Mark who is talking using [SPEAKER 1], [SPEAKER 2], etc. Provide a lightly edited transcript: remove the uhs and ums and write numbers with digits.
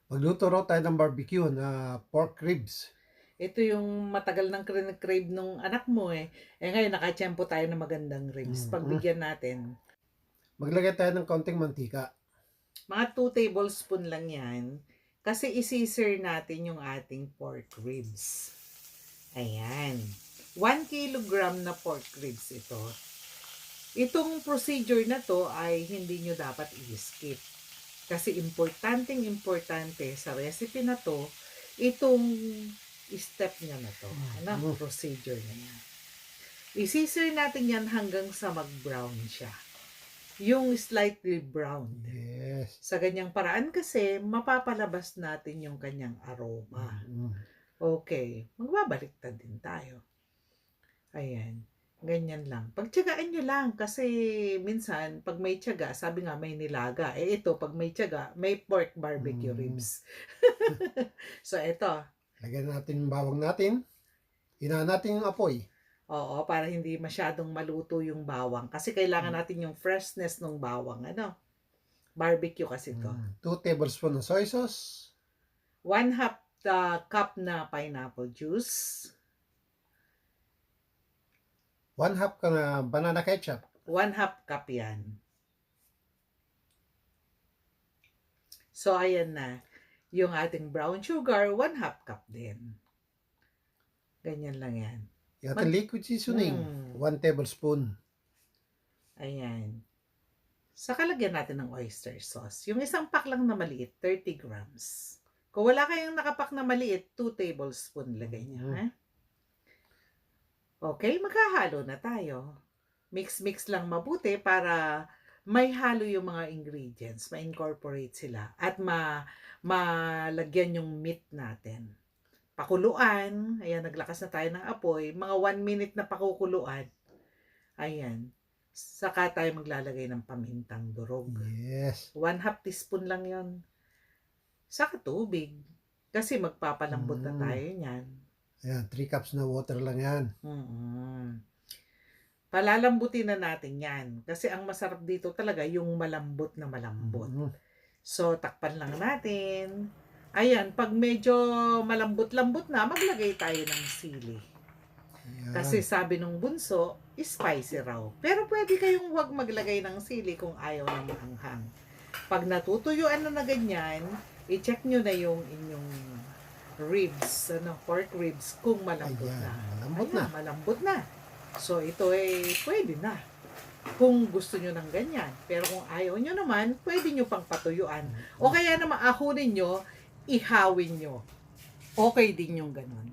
[SPEAKER 1] Magluto raw tayo ng barbecue na pork ribs.
[SPEAKER 2] Ito yung matagal nang crave nung anak mo eh. Eh ngayon, nakatiyempo tayo ng magandang ribs.
[SPEAKER 1] Mm.
[SPEAKER 2] Pagbigyan natin.
[SPEAKER 1] Maglagay tayo ng kaunting mantika.
[SPEAKER 2] Mga 2 tablespoon lang yan. Kasi isi-sear natin yung ating pork ribs. Ayan. 1 kilogram na pork ribs ito. Itong procedure na to ay hindi nyo dapat i-skip. Kasi importante sa recipe na to, itong step niya na to. Procedure na yan. Isisir natin yan hanggang sa mag-brown siya. Yung slightly brown.
[SPEAKER 1] Yes.
[SPEAKER 2] Sa ganyang paraan kasi, mapapalabas natin yung kanyang aroma. Okay. Magbabaliktad din tayo. Ayan. Ganyan lang. Pagtiyagaan nyo lang kasi minsan, pag may tiyaga, sabi nga may nilaga. Eh ito, pag may tiyaga, may pork barbecue ribs. So ito.
[SPEAKER 1] Lagyan natin yung bawang natin. Hinaan natin yung apoy.
[SPEAKER 2] Oo, para hindi masyadong maluto yung bawang. Kasi kailangan natin yung freshness ng bawang. Barbecue kasi to.
[SPEAKER 1] 2 tablespoon ng soy sauce.
[SPEAKER 2] 1/2 cup na pineapple juice.
[SPEAKER 1] 1/2 ka na banana ketchup.
[SPEAKER 2] 1/2 cup yan. So, ayan na. Yung ating brown sugar, 1/2 cup din. Ganyan lang yan.
[SPEAKER 1] Yung ating liquid seasoning, 1 tablespoon.
[SPEAKER 2] Ayan. Saka lagyan natin ng oyster sauce. Yung isang pack lang na maliit, 30 grams. Kung wala kayong nakapak na maliit, 2 tablespoon lagay niya. Okay, maghahalo na tayo. Mix-mix lang mabuti para may halo yung mga ingredients, ma-incorporate sila at malagyan yung meat natin. Pakuluan, ayan, naglakas na tayo ng apoy, mga 1 minute na pakukuluan. Ayan. Saka tayo maglalagay ng pamintang durog.
[SPEAKER 1] Yes.
[SPEAKER 2] 1/2 teaspoon lang yon. Saka tubig. Kasi magpapalambot na tayo niyan.
[SPEAKER 1] Ayan, 3 cups na water lang yan.
[SPEAKER 2] Palalambutin na natin yan. Kasi ang masarap dito talaga yung malambot na malambot. So, takpan lang natin. Ayan, pag medyo malambot-lambot na, maglagay tayo ng sili.
[SPEAKER 1] Ayan.
[SPEAKER 2] Kasi sabi nung bunso, spicy raw. Pero pwede kayong huwag maglagay ng sili kung ayaw ng maanghang. Pag natutuyuan na ganyan, i-check nyo na yung inyong ribs, pork ribs, kung malambot
[SPEAKER 1] Ayan,
[SPEAKER 2] na.
[SPEAKER 1] malambot na.
[SPEAKER 2] Malambot na. So, ito pwede na. Kung gusto nyo ng ganyan. Pero kung ayaw nyo naman, pwede nyo pang patuyuan. O kaya naman ahunin nyo, ihawin nyo. Okay din yung ganun.